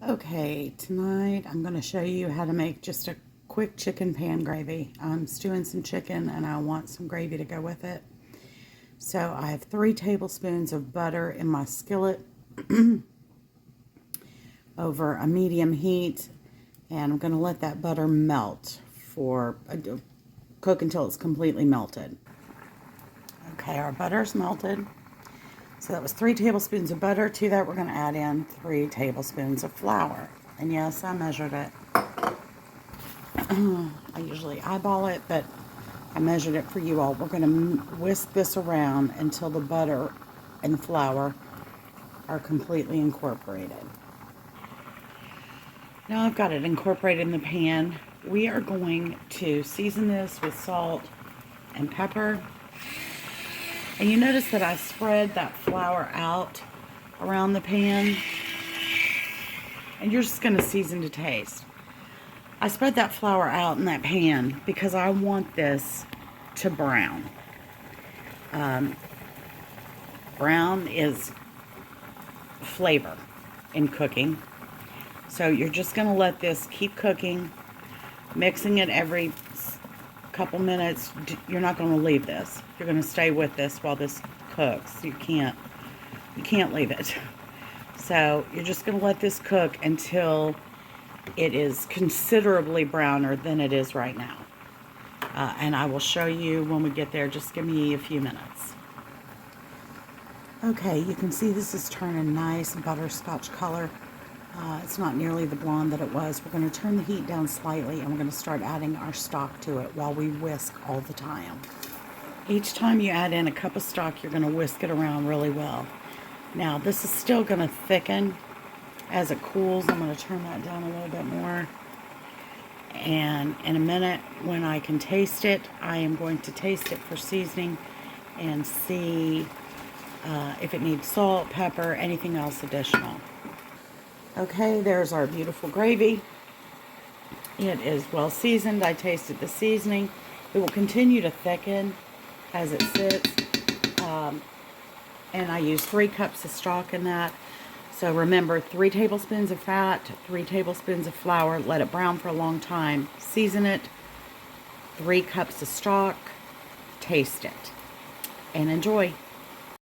Okay, tonight I'm going to show you how to make just a quick chicken pan gravy. I'm stewing some chicken and I want some gravy to go with it. So I have 3 tablespoons of butter in my skillet over a medium heat, and I'm going to let that butter melt cook until it's completely melted. Okay, our butter's melted. So that was 3 tablespoons of butter. To that, we're going to add in 3 tablespoons of flour. And yes, I measured it. I usually eyeball it, but I measured it for you all. We're going to whisk this around until the butter and the flour are completely incorporated. Now I've got it incorporated in the pan. We are going to season this with salt and pepper. And you notice that I spread that flour out around the pan. And you're just going to season to taste. I spread that flour out in that pan because I want this to brown. Brown is flavor in cooking. So you're just going to let this keep cooking, mixing it every couple minutes. You're not going to leave this. You're going to stay with this while this cooks. You can't leave it. So you're just going to let this cook until it is considerably browner than it is right now. And I will show you when we get there. Just give me a few minutes. Okay, you can see this is turning nice butterscotch color. It's not nearly the blonde that it was. We're going to turn the heat down slightly, and we're going to start adding our stock to it while we whisk all the time. Each time you add in a cup of stock, you're going to whisk it around really well. Now, this is still going to thicken as it cools. I'm going to turn that down a little bit more. And in a minute, when I can taste it, I am going to taste it for seasoning and see if it needs salt, pepper, anything else additional. Okay, there's our beautiful gravy. It is well seasoned. I tasted the seasoning. It will continue to thicken as it sits. And I use 3 cups of stock in that. So remember, 3 tablespoons of fat, 3 tablespoons of flour. Let it brown for a long time. Season it. 3 cups of stock. Taste it. And enjoy.